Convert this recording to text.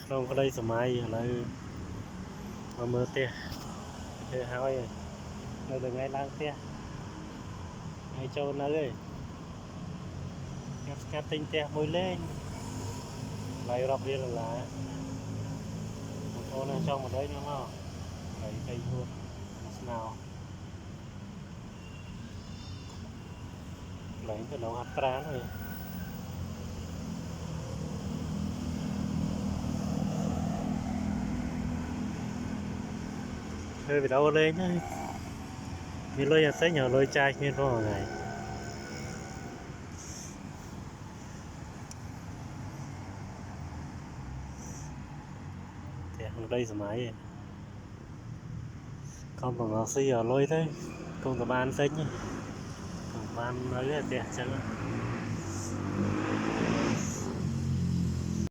không có đây thoải mái lại mà mơ tia chơi hỏi rồi từ ngày lang tia ngày châu nơi cắt tinh tia môi lên lại đọc đi là một con ở trong một đấy đúng không lấy cây luôn nào lấy từ đầu hạt trán rồi hơi bị đau lên nhá mình lôi tới nhỏ lôi chai như thế này thì ở đây thoải mái con bằng ngọc xí ở lôi thế con của ban xinh còn ban nói là đẹp chẳng